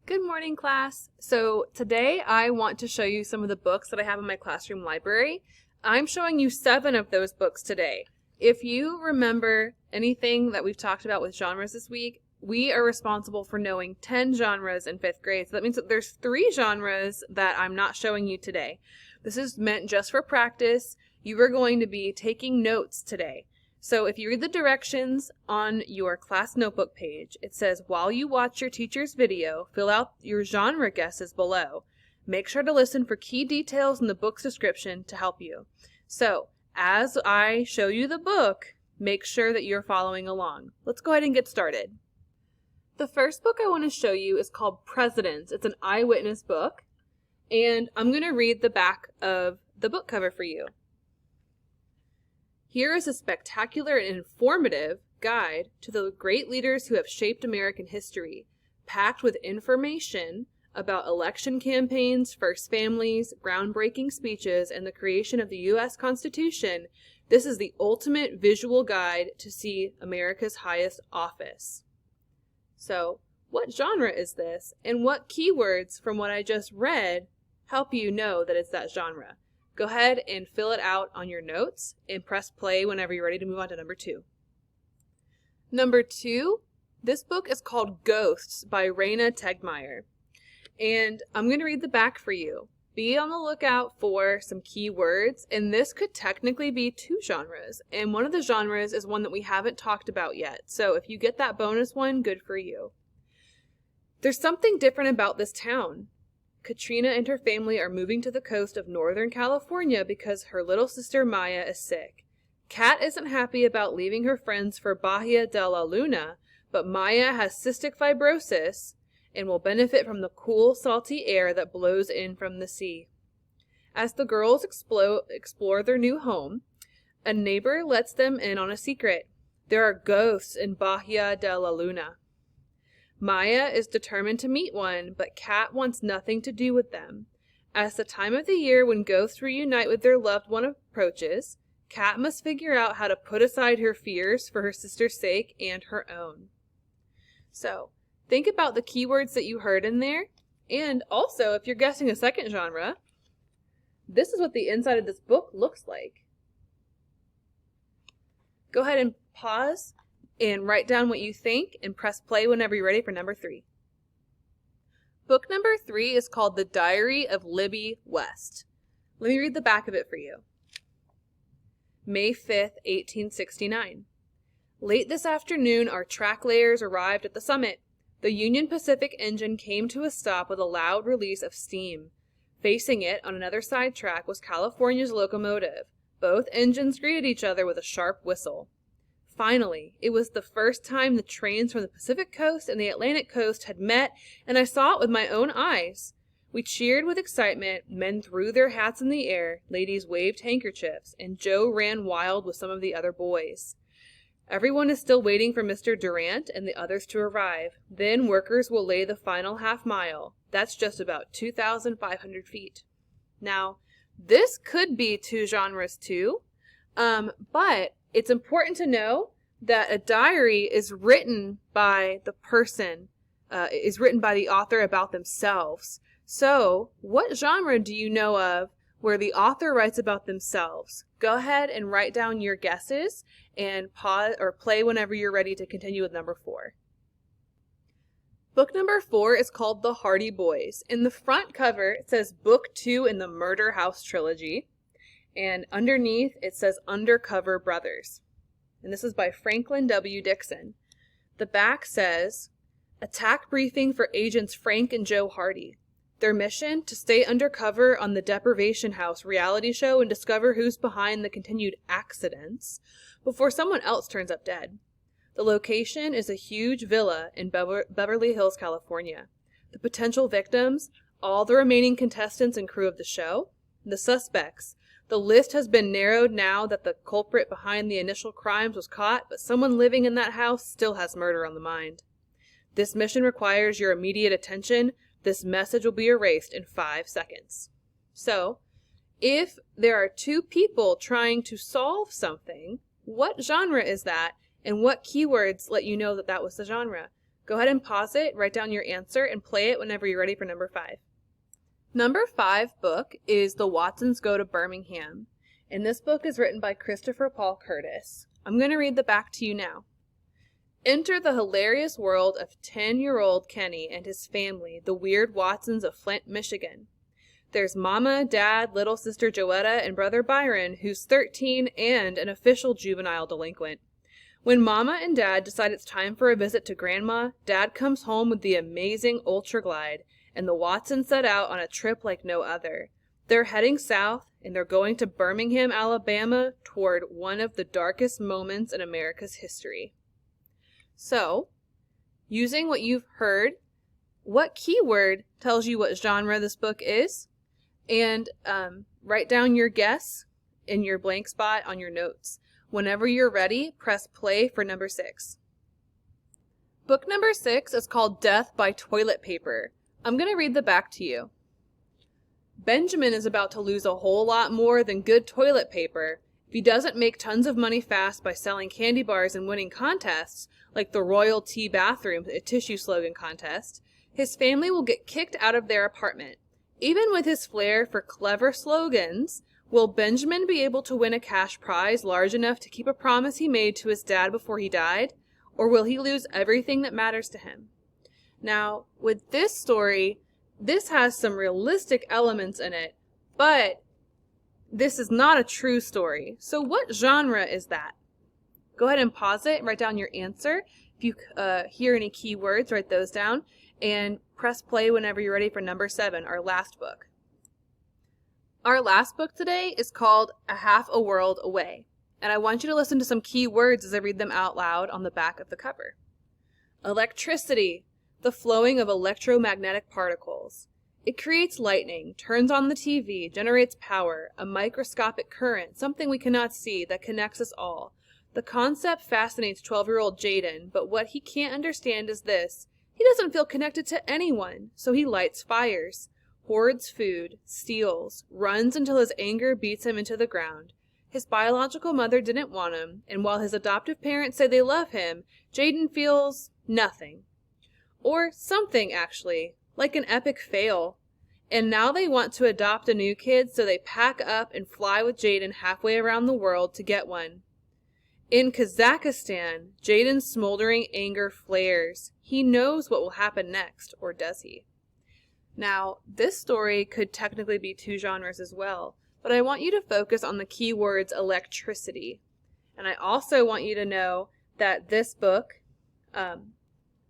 Good morning, class. So today I want to show you some of the books that I have in my classroom library. I'm showing you 7 of those books today. If you remember anything that we've talked about with genres this week, we are responsible for knowing 10 genres in 5th grade. So that means that there's 3 genres that I'm not showing you today. This is meant just for practice. You are going to be taking notes today. So if you read the directions on your class notebook page, it says, while you watch your teacher's video, fill out your genre guesses below. Make sure to listen for key details in the book's description to help you. So as I show you the book, make sure that you're following along. Let's go ahead and get started. The first book I want to show you is called Presidents. It's an eyewitness book, and I'm going to read the back of the book cover for you. Here is a spectacular and informative guide to the great leaders who have shaped American history, packed with information about election campaigns, first families, groundbreaking speeches, and the creation of the U.S. Constitution. This is the ultimate visual guide to see America's highest office. So, what genre is this, and what keywords from what I just read help you know that it's that genre? Go ahead and fill it out on your notes and press play whenever you're ready to move on to number 2. Number 2, this book is called Ghosts by Raina Tegmeyer. And I'm going to read the back for you. Be on the lookout for some key words, and this could technically be 2 genres. And one of the genres is one that we haven't talked about yet. So if you get that bonus one, good for you. There's something different about this town. Katrina and her family are moving to the coast of Northern California because her little sister Maya is sick. Kat isn't happy about leaving her friends for Bahia de la Luna, but Maya has cystic fibrosis and will benefit from the cool, salty air that blows in from the sea. As the girls explore their new home, a neighbor lets them in on a secret. There are ghosts in Bahia de la Luna. Maya is determined to meet one, but Kat wants nothing to do with them. As the time of the year when ghosts reunite with their loved one approaches, Kat must figure out how to put aside her fears for her sister's sake and her own. So, think about the keywords that you heard in there, and also, if you're guessing a second genre, this is what the inside of this book looks like. Go ahead and pause and write down what you think and press play whenever you're ready for number 3. Book number 3 is called The Diary of Libby West. Let me read the back of it for you. May 5th, 1869. Late this afternoon, our track layers arrived at the summit. The Union Pacific engine came to a stop with a loud release of steam. Facing it on another side track was California's locomotive. Both engines greeted each other with a sharp whistle. Finally, it was the first time the trains from the Pacific coast and the Atlantic coast had met, and I saw it with my own eyes. We cheered with excitement, men threw their hats in the air, ladies waved handkerchiefs, and Joe ran wild with some of the other boys. Everyone is still waiting for Mr. Durant and the others to arrive. Then workers will lay the final half mile. That's just about 2,500 feet. Now, this could be 2 genres too, but it's important to know that a diary is written by the person, is written by the author about themselves. So, what genre do you know of where the author writes about themselves? Go ahead and write down your guesses and pause or play whenever you're ready to continue with number 4. Book number 4 is called The Hardy Boys. In the front cover, it says Book 2 in the Murder House Trilogy. And underneath, it says Undercover Brothers. And this is by Franklin W. Dixon. The back says, Attack briefing for agents Frank and Joe Hardy. Their mission, to stay undercover on the Deprivation House reality show and discover who's behind the continued accidents before someone else turns up dead. The location is a huge villa in Beverly Hills, California. The potential victims, all the remaining contestants and crew of the show, the suspects. The list has been narrowed now that the culprit behind the initial crimes was caught, but someone living in that house still has murder on the mind. This mission requires your immediate attention. This message will be erased in 5 seconds. So, if there are 2 people trying to solve something, what genre is that, and what keywords let you know that that was the genre? Go ahead and pause it, write down your answer, and play it whenever you're ready for number 5. Number 5 book is The Watsons Go to Birmingham, and this book is written by Christopher Paul Curtis. I'm going to read the back to you now. Enter the hilarious world of 10-year-old Kenny and his family, the weird Watsons of Flint, Michigan. There's Mama, Dad, little sister Joetta, and brother Byron, who's 13 and an official juvenile delinquent. When Mama and Dad decide it's time for a visit to Grandma, Dad comes home with the amazing Ultra Glide, and the Watsons set out on a trip like no other. They're heading south, and they're going to Birmingham, Alabama, toward one of the darkest moments in America's history. So, using what you've heard, what keyword tells you what genre this book is? And write down your guess in your blank spot on your notes. Whenever you're ready, press play for number 6. Book number 6 is called Death by Toilet Paper. I'm going to read the back to you. Benjamin is about to lose a whole lot more than good toilet paper. If he doesn't make tons of money fast by selling candy bars and winning contests, like the Royal Tea Bathroom tissue slogan contest, his family will get kicked out of their apartment. Even with his flair for clever slogans, will Benjamin be able to win a cash prize large enough to keep a promise he made to his dad before he died? Or will he lose everything that matters to him? Now, with this story, this has some realistic elements in it, but this is not a true story. So what genre is that? Go ahead and pause it and write down your answer. If you hear any keywords, write those down. And press play whenever you're ready for number 7, our last book. Our last book today is called A Half a World Away. And I want you to listen to some key words as I read them out loud on the back of the cover. Electricity, the flowing of electromagnetic particles. It creates lightning, turns on the TV, generates power, a microscopic current, something we cannot see that connects us all. The concept fascinates 12-year-old Jaden, but what he can't understand is this. He doesn't feel connected to anyone, so he lights fires, hoards food, steals, runs until his anger beats him into the ground. His biological mother didn't want him, and while his adoptive parents say they love him, Jaden feels nothing. Or something, actually, like an epic fail. And now they want to adopt a new kid, so they pack up and fly with Jaden halfway around the world to get one. In Kazakhstan, Jaden's smoldering anger flares. He knows what will happen next, or does he? Now, this story could technically be 2 genres as well, but I want you to focus on the key words electricity. And I also want you to know that this book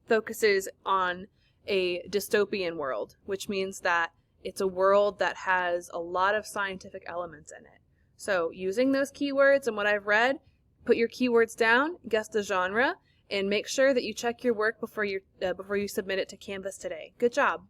focuses on a dystopian world, which means that it's a world that has a lot of scientific elements in it. So using those keywords and what I've read, put your keywords down, guess the genre, and make sure that you check your work before you submit it to Canvas today. Good job.